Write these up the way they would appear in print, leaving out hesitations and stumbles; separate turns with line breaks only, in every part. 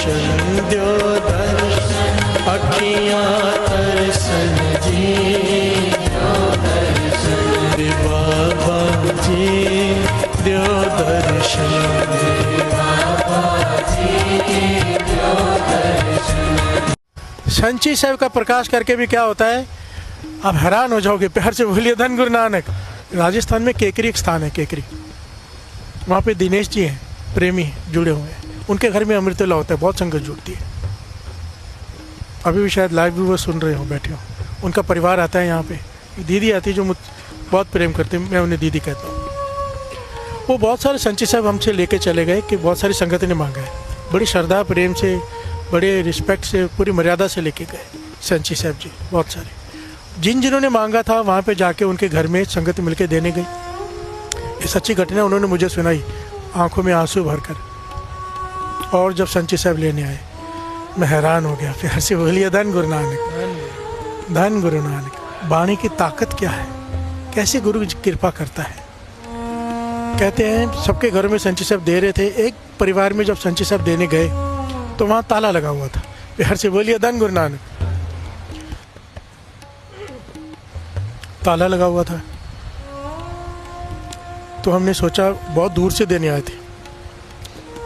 दर्शन द्यो दर्शन अखियाँ दर्शन जी द्यो दर्शन बाबा जी द्यो दर्शन बाबा जी द्यो दर्शन। संची साहब का प्रकाश करके भी क्या होता है, आप हैरान हो जाओगे। प्यार से बोलिए धन गुरु नानक। राजस्थान में केकरी एक स्थान है, केकरी, वहाँ पे दिनेश जी हैं, प्रेमी हैं, जुड़े हुए हैं। उनके घर में अमृतवेला होता है, बहुत संगत जुड़ती है। अभी भी शायद लाइव भी वो सुन रहे हो, बैठे हो। उनका परिवार आता है यहाँ पे, दीदी आती है जो मुझ बहुत प्रेम करते हैं, मैं उन्हें दीदी कहता हूँ। वो बहुत सारे संची साहब हमसे लेके चले गए कि बहुत सारी संगत ने मांगा है, बड़ी श्रद्धा प्रेम से, बड़े रिस्पेक्ट से, पूरी मर्यादा से लेके गए संची साहब जी। बहुत सारे जिन्होंने मांगा था वहाँ पे जाके उनके घर में संगत मिलके देने गई। ये सच्ची घटना उन्होंने मुझे सुनाई, आंखों में आंसू भरकर। और जब संची साहब लेने आए, मैं हैरान हो गया। प्यार से बोलिए धन गुरु नानक, धन गुरु नानक। वाणी की ताकत क्या है, कैसे गुरु कृपा करता है। कहते हैं सबके घरों में संची साहब दे रहे थे, एक परिवार में जब संची साहब देने गए तो वहाँ ताला लगा हुआ था। प्यार से बोलिए धन गुरु नानक। ताला लगा हुआ था तो हमने सोचा, बहुत दूर से देने आए थे,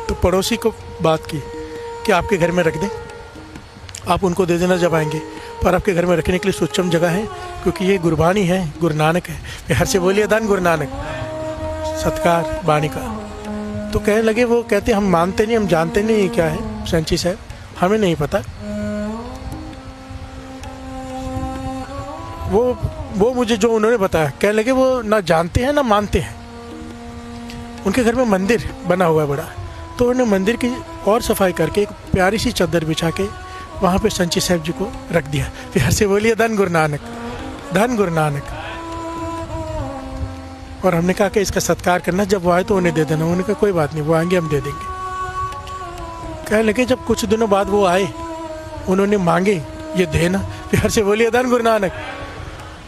तो पड़ोसी को बात की कि आपके घर में रख दें, आप उनको दे देना जब आएंगे, पर आपके घर में रखने के लिए सुचम जगह है, क्योंकि ये गुरबानी है, गुरु नानक है। प्यार से बोलिए धन गुरु नानक। सत्कार वाणी का। तो कहने लगे, वो कहते हम मानते नहीं, हम जानते नहीं क्या है संची साहब, हमें नहीं पता। वो मुझे जो उन्होंने बताया, कहने लगे वो ना जानते हैं ना मानते हैं। उनके घर में मंदिर बना हुआ है बड़ा, तो उन्होंने मंदिर की और सफाई करके एक प्यारी सी चादर बिछा के वहाँ पे संची साहब जी को रख दिया। प्यार से बोलिए धन गुरु नानक, धन गुरु नानक। और हमने कहा कि इसका सत्कार करना, जब वो आए तो उन्हें दे देना। उन्होंने कहा कोई बात नहीं, वो आएंगे हम दे देंगे। कहने लगे जब कुछ दिनों बाद वो आए, उन्होंने मांगे ये देना। प्यार से बोलिए धन गुरु नानक,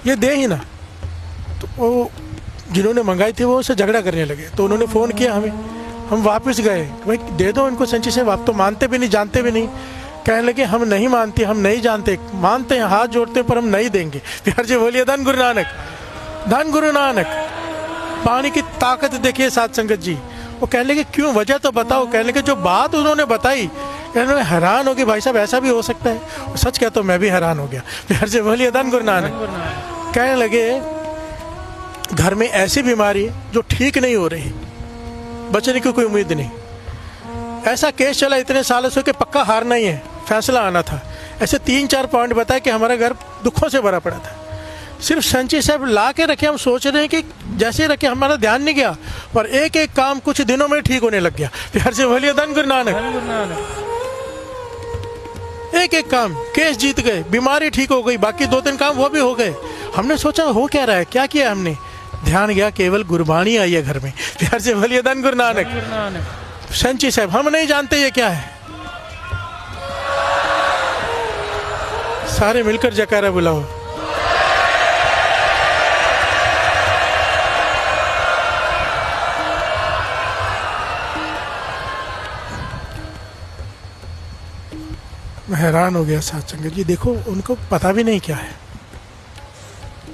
ये दे ही ना। तो वो जिन्होंने मंगाई थी वो उससे झगड़ा करने लगे, तो उन्होंने फ़ोन किया हमें, हम वापस गए, भाई दे दो इनको संची साहब, आप तो मानते भी नहीं जानते भी नहीं। कहने लगे हम नहीं मानते, हम नहीं जानते, मानते हैं, हाथ जोड़ते हैं, पर हम नहीं देंगे। प्यार से बोलिए धन गुरु नानक, धन गुरु नानक। पानी की ताकत देखिए साथ संगत जी। वो कहने लगे क्यों, वजह तो बताओ। कहने लगे जो बात उन्होंने बताई, कहने लगे हैरान हो गए, भाई साहब ऐसा भी हो सकता है। सच कहता हूँ मैं भी हैरान हो गया। प्यार से बोलिए धन गुरु नानक। कहने लगे घर में ऐसी बीमारी जो ठीक नहीं हो रही, बचने की कोई उम्मीद नहीं। ऐसा केस चला इतने सालों से कि पक्का हारना ही है, फैसला आना था। ऐसे 3-4 पॉइंट बताए कि हमारा घर दुखों से भरा पड़ा था। सिर्फ संची साहब ला के रखे, हम सोच रहे हैं कि जैसे रखे, हमारा ध्यान नहीं गया, पर एक एक काम कुछ दिनों में ठीक होने लग गया। प्यार से बोलिए धन गुरु नानक। एक एक काम, केस जीत गए, बीमारी ठीक हो गई, बाकी 2-3 काम वो भी हो गए। हमने सोचा हो क्या रहा है, क्या किया हमने, ध्यान गया केवल गुरबाणी आई है घर में। प्यार से बोलिए धन गुरु नानक। संची साहब हम नहीं जानते ये क्या है, सारे मिलकर जयकारा बुलाओ। मैं हैरान हो गया साथ संगत जी। देखो उनको पता भी नहीं क्या है,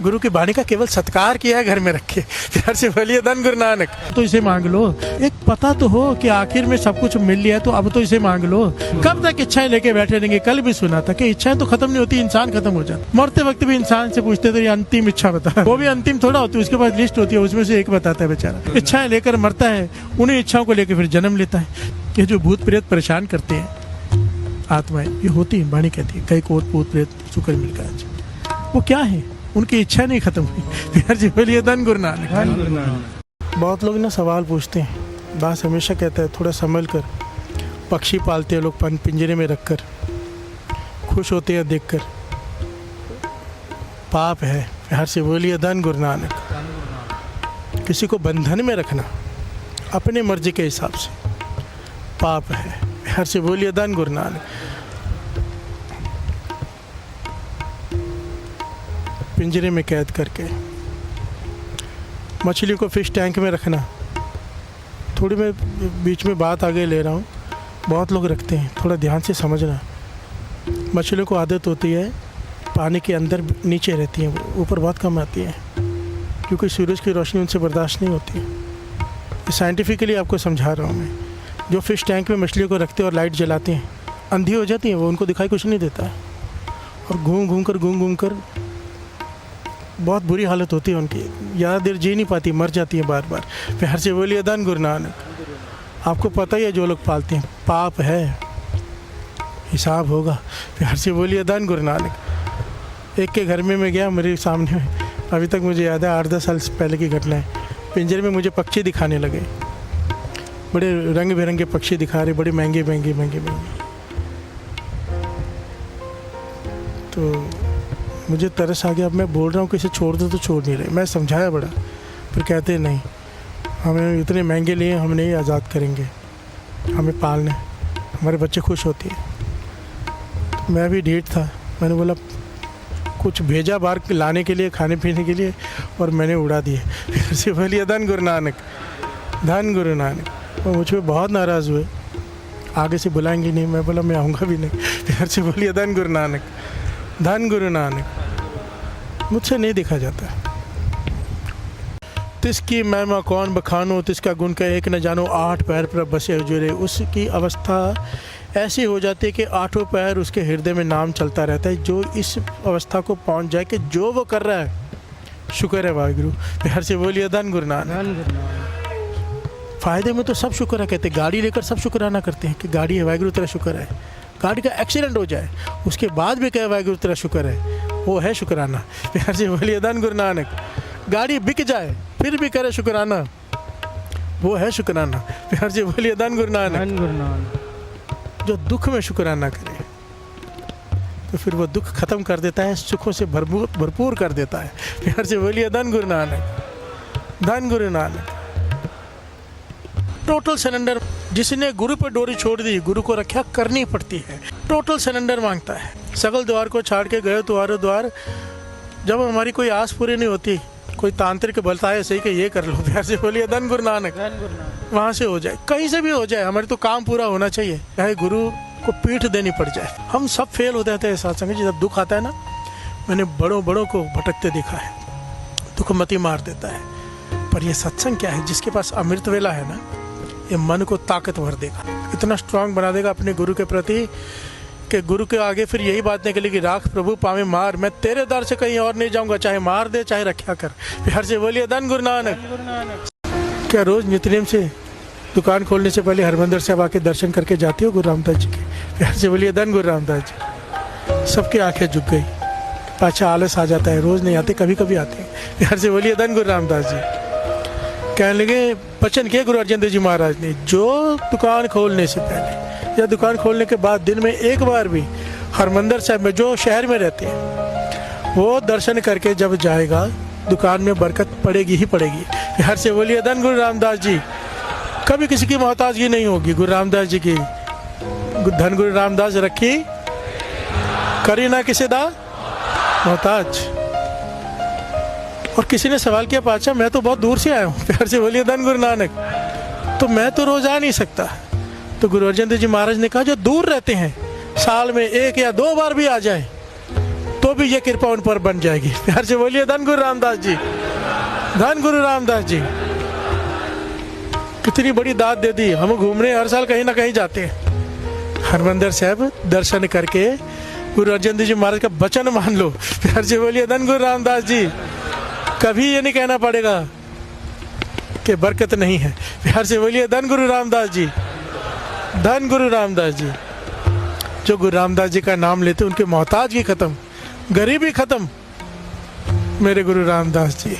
गुरु की वाणी का केवल सत्कार किया है घर में रखे। प्यार से बोलिए धन गुरु नानक। तो इसे मांग लो, एक पता तो हो कि आखिर में सब कुछ मिल लिया है, तो अब तो इसे मांग लो। कब तक इच्छाएं लेके बैठे रहेंगे। कल भी सुना था कि इच्छाएं तो खत्म नहीं होती, इंसान खत्म हो जाता। मरते वक्त भी इंसान से पूछते थे अंतिम इच्छा बता, वो भी अंतिम थोड़ा होती है, उसके पास लिस्ट होती है, उसमें से एक बताता है बेचारा। इच्छाएं लेकर मरता है, उन्हीं इच्छाओं को लेकर फिर जन्म लेता है। ये जो भूत प्रेत परेशान करते हैं आत्माएं, ये होती है, वाणी कहती है कई कोट भूत प्रेत शुक्र मिलकर। वो क्या है, उनकी इच्छा नहीं खत्म हुई। प्यार जी बोलिए धन गुरु नानक। बहुत लोग ना सवाल पूछते हैं, दास हमेशा कहता है थोड़ा संभल कर। पक्षी पालते हैं लोग पिंजरे में रखकर, खुश होते हैं देखकर, पाप है। प्यार से बोलिए धन गुरु नानक। किसी को बंधन में रखना अपने मर्जी के हिसाब से पाप है। प्यार से बोलिए धन गुरु नानक। पिंजरे में कैद करके मछली को फिश टैंक में रखना। थोड़ी मैं बीच में बात आगे ले रहा हूँ।
बहुत लोग रखते हैं, थोड़ा ध्यान से समझना। मछलियों को आदत होती है पानी के अंदर नीचे रहती हैं, ऊपर बहुत कम आती हैं क्योंकि सूरज की रोशनी उनसे बर्दाश्त नहीं होती। ये साइंटिफिकली आपको समझा रहा हूँ मैं। जो फिश टैंक में मछलियों को रखते हैं और लाइट जलाते हैं, अंधी हो जाती हैं वो, उनको दिखाई कुछ नहीं देता है और घूम घूम कर बहुत बुरी हालत होती है उनकी, ज़्यादा देर जी नहीं पाती, मर जाती है बार बार। प्यार से बोलिए धन गुरु नानक। आपको पता ही है जो लोग पालते हैं, पाप है, हिसाब होगा। प्यार से बोलिए धन गुरु नानक। एक के घर में मैं गया, मेरे सामने में अभी तक मुझे याद है 8-10 साल पहले की घटना है। पिंजरे में मुझे पक्षी दिखाने लगे, बड़े रंग बिरंगे पक्षी दिखा रहे, बड़े महंगे महंगे महंगे महंगे। तो मुझे तरस आ गया। अब मैं बोल रहा हूँ कि इसे छोड़ दो तो छोड़ नहीं रहे। मैं समझाया बड़ा, फिर कहते नहीं, हमें इतने महंगे लिए, हम नहीं आज़ाद करेंगे, हमें पालने, हमारे बच्चे खुश होते हैं। तो मैं भी ढीठ था, मैंने बोला कुछ भेजा बाहर लाने के लिए, खाने पीने के लिए, और मैंने उड़ा दिए। फिर से बोलिए धन गुरु नानक, धन गुरु नानक। वो मुझ पर बहुत नाराज़ हुए, आगे से बुलाएंगे नहीं। मैं बोला मैं आऊँगा भी नहीं। फिर से बोलिए धन गुरु नानक, धन गुरु नानक। मुझसे नहीं देखा जाता। तिसकी महिमा कौन बखानो, तिसका गुण का एक न जानो, 8 पैर पर बसे हुजूरे। उसकी अवस्था ऐसी हो जाती है कि 8 पैर उसके हृदय में नाम चलता रहता है। जो इस अवस्था को पहुंच जाए कि जो वो कर रहा है शुक्र है वाहिगुरु। प्यार से बोलिए धन गुरु नानक। फ़ायदे में तो सब शुक्र है कहते, गाड़ी लेकर सब शुक्राना करते हैं कि गाड़ी है वाहिगुरु तेरा शुक्र है। गाड़ी का एक्सीडेंट हो जाए उसके बाद भी कहे वाहिगुरु तेरा शुक्र है, वो है शुक्राना। प्यार से बोलिए धन गुरु नानक। गाड़ी बिक जाए फिर भी करे शुक्राना, वो है शुक्राना। प्यार से बोलिए धन गुरु नानक। जो दुख में शुक्राना करे तो फिर वो दुख खत्म कर देता है, सुखों से भरपूर कर देता है। प्यार से बोलिए धन गुरु नानक, धन गुरु नानक। टोटल सरेंडर, जिसने गुरु पर डोरी छोड़ दी, गुरु को रक्षा करनी पड़ती है। टोटल सरेंडर मांगता है। सकल द्वार को छाड़ के गए तुम्हारे द्वार। जब हमारी कोई आस पूरी नहीं होती, कोई तांत्रिक बलता है सही कि ये कर लो, प्यार से बोलिए धन गुरु नानक, वहाँ से हो जाए, कहीं से भी हो जाए, हमारे तो काम पूरा होना चाहिए, चाहे गुरु को पीठ देनी पड़ जाए। हम सब फेल हो जाते हैं सत्संग जी। जब दुख आता है ना, मैंने बड़ों को भटकते देखा है, दुख मती मार देता है। पर ये सत्संग क्या है, जिसके पास अमृत वेला है ना, ये मन को ताकतवर देगा, इतना स्ट्रांग बना देगा अपने गुरु के प्रति कि गुरु के आगे फिर यही बात निकलेगी, राख प्रभु पावे मार, मैं तेरे दर से कहीं और नहीं जाऊंगा, चाहे मार दे चाहे रक्षा कर। प्यार से बोलिए धन गुरु नानक। क्या रोज नित्यनेम से दुकान खोलने से पहले हरमंदिर साहब आके दर्शन करके जाती हो गुरु रामदास जी के? प्यार से बोलिए धन गुरु रामदास जी। सबकी आंखें झुक गई, पाछा आलस आ जाता है, रोज नहीं आते, कभी कभी आते हैं। प्यार से बोलिए धन गुरु रामदास जी। कहने लगे, वचन किए गुरु अर्जन देव जी महाराज ने, जो दुकान खोलने से पहले या दुकान खोलने के बाद दिन में एक बार भी हरमंदिर साहब में, जो शहर में रहते हैं, वो दर्शन करके जब जाएगा, दुकान में बरकत पड़ेगी ही पड़ेगी। प्यार से बोलिए धन गुरु रामदास जी। कभी किसी की मोहताजगी नहीं होगी, गुरु रामदास जी की। धन गुरु रामदास रखी, करी ना किसी दा मोहताज। और किसी ने सवाल किया, पाचा मैं तो बहुत दूर से आया हूँ, प्यार से बोलिए धन गुरु नानक, तो मैं तो रोज आ नहीं सकता। तो गुरु अर्जन देव जी महाराज ने कहा, जो दूर रहते हैं, साल में 1 या 2 बार भी आ जाए तो भी ये कृपा उन पर बन जाएगी। प्यार से बोलिए धन गुरु रामदास जी, धन गुरु रामदास जी। कितनी बड़ी दाद दे दी। हम घूमने हर साल कहीं ना कहीं जाते हैं, हरमंदिर साहब दर्शन करके गुरु अर्जन देव जी महाराज का वचन मान लो। प्यार से बोलिए धन गुरु रामदास जी। कभी ये नहीं कहना पड़ेगा कि बरकत नहीं है। प्यार से बोलिए धन गुरु रामदास जी, धन गुरु रामदास जी। जो गुरु रामदास जी का नाम लेते उनके मोहताजगी खत्म, गरीबी खत्म। मेरे गुरु रामदास जी।